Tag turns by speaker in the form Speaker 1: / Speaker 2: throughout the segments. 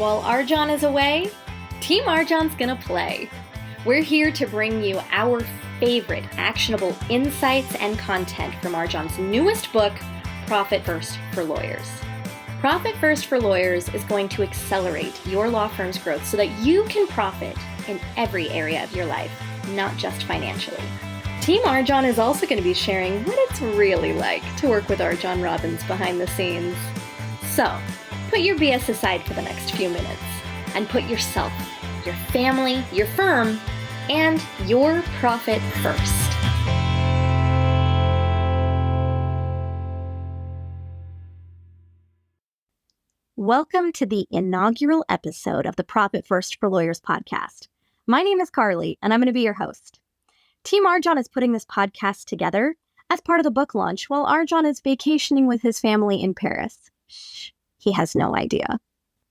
Speaker 1: While RJon is away, Team RJon's gonna play. We're here to bring you our favorite actionable insights and content from RJon's newest book, Profit First for Lawyers. Profit First for Lawyers is going to accelerate your law firm's growth so that you can profit in every area of your life, not just financially. Team RJon is also going to be sharing what it's really like to work with RJon Robbins behind the scenes. So, put your BS aside for the next few minutes and put yourself, your family, your firm, and your profit first.
Speaker 2: Welcome to the inaugural episode of the Profit First for Lawyers podcast. My name is Carly, and I'm going to be your host. Team RJon is putting this podcast together as part of the book launch while RJon is vacationing with his family in Paris. Shh. He has no idea.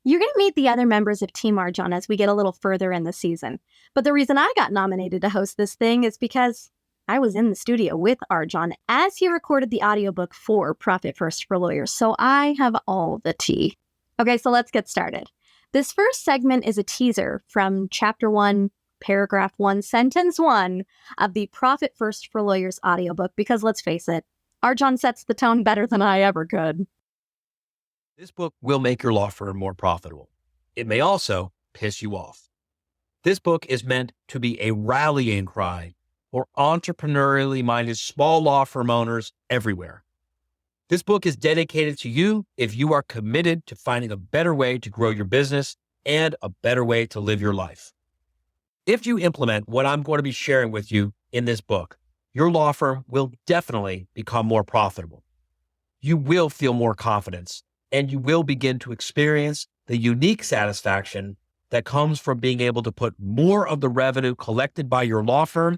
Speaker 2: You're going to meet the other members of Team RJon as we get a little further in the season. But the reason I got nominated to host this thing is because I was in the studio with RJon as he recorded the audiobook for Profit First for Lawyers. So I have all the tea. Okay, so let's get started. This first segment is a teaser from Chapter 1, Paragraph 1, Sentence 1 of the Profit First for Lawyers audiobook because let's face it, RJon sets the tone better than I ever could.
Speaker 3: This book will make your law firm more profitable. It may also piss you off. This book is meant to be a rallying cry for entrepreneurially minded small law firm owners everywhere. This book is dedicated to you if you are committed to finding a better way to grow your business and a better way to live your life. If you implement what I'm going to be sharing with you in this book, your law firm will definitely become more profitable. You will feel more confidence, and you will begin to experience the unique satisfaction that comes from being able to put more of the revenue collected by your law firm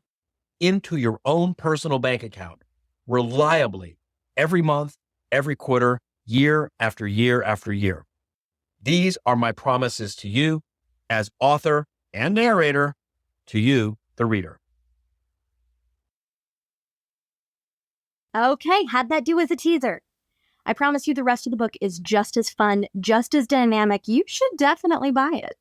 Speaker 3: into your own personal bank account reliably every month, every quarter, year after year after year. These are my promises to you as author and narrator, to you, the reader.
Speaker 2: Okay, how'd that do as a teaser? I promise you the rest of the book is just as fun, just as dynamic. You should definitely buy it.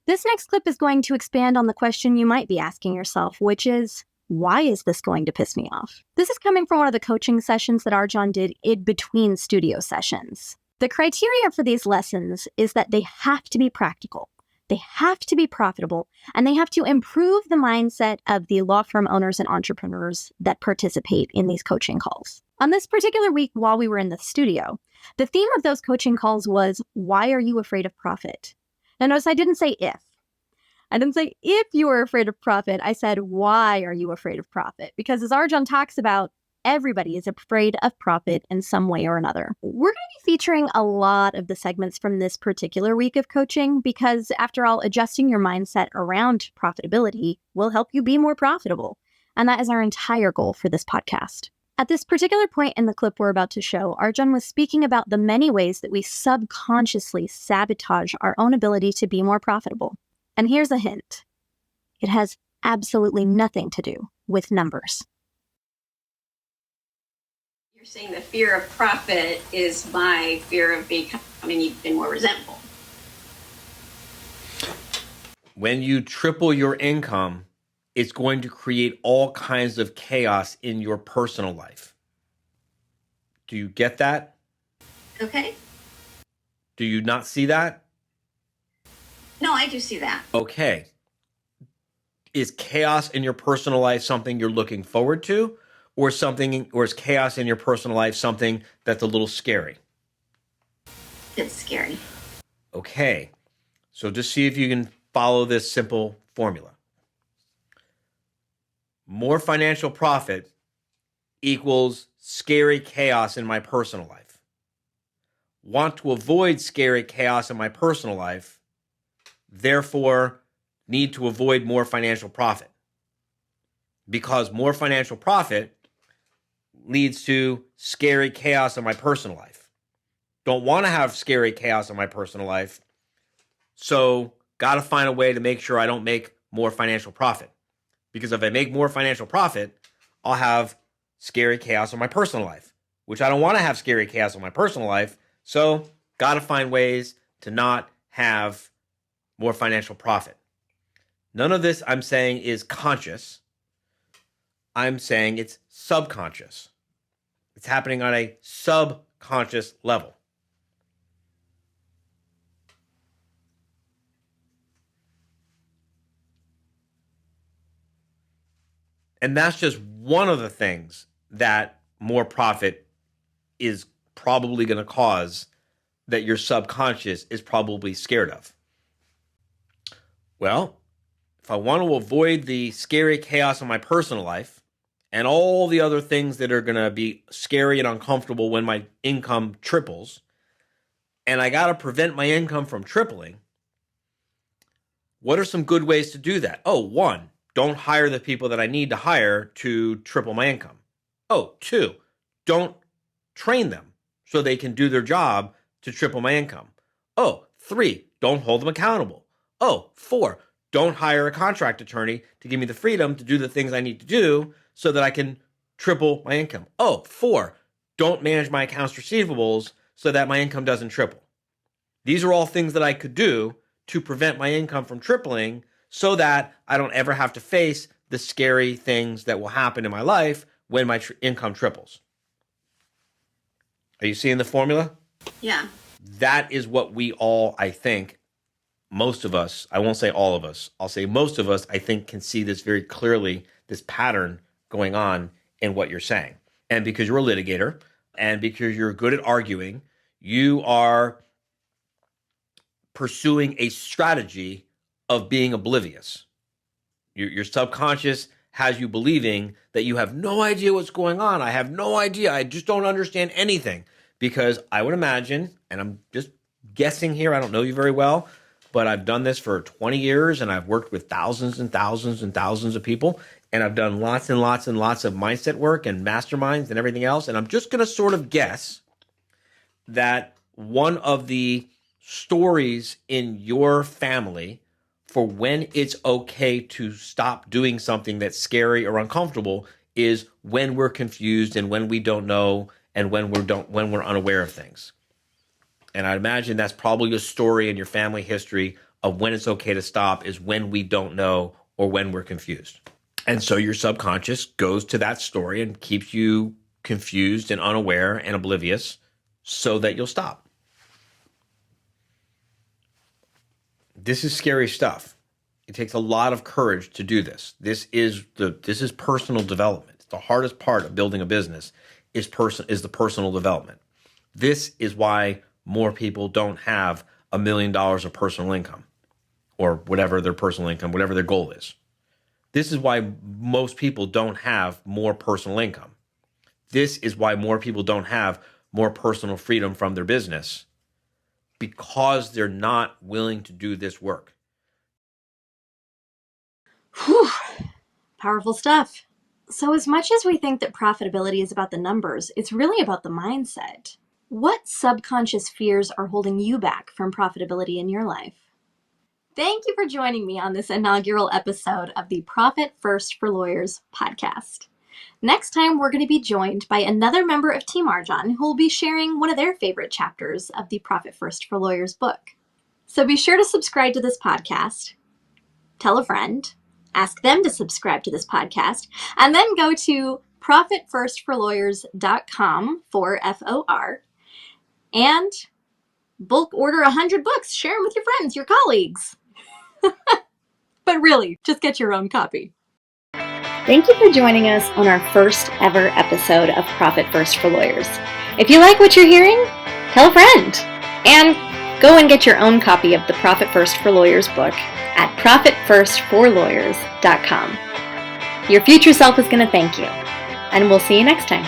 Speaker 2: This next clip is going to expand on the question you might be asking yourself, which is, why is this going to piss me off? This is coming from one of the coaching sessions that RJon did in between studio sessions. The criteria for these lessons is that they have to be practical, they have to be profitable, and they have to improve the mindset of the law firm owners and entrepreneurs that participate in these coaching calls. On this particular week while we were in the studio, the theme of those coaching calls was, why are you afraid of profit? Now notice I didn't say if. I didn't say if you were afraid of profit. I said, why are you afraid of profit? Because as RJon talks about, everybody is afraid of profit in some way or another. We're going to be featuring a lot of the segments from this particular week of coaching because, after all, adjusting your mindset around profitability will help you be more profitable. And that is our entire goal for this podcast. At this particular point in the clip we're about to show, RJon was speaking about the many ways that we subconsciously sabotage our own ability to be more profitable. And here's a hint. It has absolutely nothing to do with numbers.
Speaker 4: You're saying the fear of profit is my fear of becoming even more resentful.
Speaker 3: When you triple your income, it's going to create all kinds of chaos in your personal life. Do you get that?
Speaker 4: Okay.
Speaker 3: Do you not see that?
Speaker 4: No, I do see that.
Speaker 3: Okay. Is chaos in your personal life something you're looking forward to, or is chaos in your personal life something that's a little scary?
Speaker 4: It's scary.
Speaker 3: Okay. So just see if you can follow this simple formula. More financial profit equals scary chaos in my personal life. Want to avoid scary chaos in my personal life, therefore need to avoid more financial profit. Because more financial profit leads to scary chaos in my personal life. Don't want to have scary chaos in my personal life, so got to find a way to make sure I don't make more financial profit. Because if I make more financial profit, I'll have scary chaos in my personal life, which I don't want to have scary chaos in my personal life. So got to find ways to not have more financial profit. None of this I'm saying is conscious. I'm saying it's subconscious. It's happening on a subconscious level. And that's just one of the things that more profit is probably going to cause, that your subconscious is probably scared of. Well, if I want to avoid the scary chaos in my personal life and all the other things that are going to be scary and uncomfortable when my income triples, and I got to prevent my income from tripling, what are some good ways to do that? Oh, one, don't hire the people that I need to hire to triple my income. Oh, two, don't train them so they can do their job to triple my income. Oh, three, don't hold them accountable. Oh, four, don't hire a contract attorney to give me the freedom to do the things I need to do so that I can triple my income. Oh, four, don't manage my accounts receivables so that my income doesn't triple. These are all things that I could do to prevent my income from tripling so that I don't ever have to face the scary things that will happen in my life when my income triples. Are you seeing the formula?
Speaker 4: Yeah.
Speaker 3: That is what we all, I think, most of us, I won't say all of us, I'll say most of us, I think, can see this very clearly, this pattern going on in what you're saying. And because you're a litigator and because you're good at arguing, you are pursuing a strategy of being oblivious. Your subconscious has you believing that you have no idea what's going on. I have no idea. I just don't understand anything. Because I would imagine, and I'm just guessing here, I don't know you very well, but I've done this for 20 years and I've worked with thousands and thousands and thousands of people, and I've done lots and lots and lots of mindset work and masterminds and everything else. And I'm just going to sort of guess that one of the stories in your family for when it's okay to stop doing something that's scary or uncomfortable is when we're confused and when we don't know and when we're unaware of things. And I imagine that's probably a story in your family history of when it's okay to stop is when we don't know or when we're confused. And so your subconscious goes to that story and keeps you confused and unaware and oblivious so that you'll stop. This is scary stuff. It takes a lot of courage to do this. This is personal development. The hardest part of building a business is the personal development. This is why more people don't have $1 million of personal income or whatever their personal income, whatever their goal is. This is why most people don't have more personal income. This is why more people don't have more personal freedom from their business, because they're not willing to do this work.
Speaker 2: Whew. Powerful stuff. So as much as we think that profitability is about the numbers, it's really about the mindset. What subconscious fears are holding you back from profitability in your life? Thank you for joining me on this inaugural episode of the Profit First for Lawyers podcast. Next time, we're going to be joined by another member of Team RJon who will be sharing one of their favorite chapters of the Profit First for Lawyers book. So be sure to subscribe to this podcast, tell a friend, ask them to subscribe to this podcast, and then go to profitfirstforlawyers.com for FOR and bulk order 100 books. Share them with your friends, your colleagues. But really, just get your own copy.
Speaker 1: Thank you for joining us on our first ever episode of Profit First for Lawyers. If you like what you're hearing, tell a friend. And go and get your own copy of the Profit First for Lawyers book at profitfirstforlawyers.com. Your future self is going to thank you. And we'll see you next time.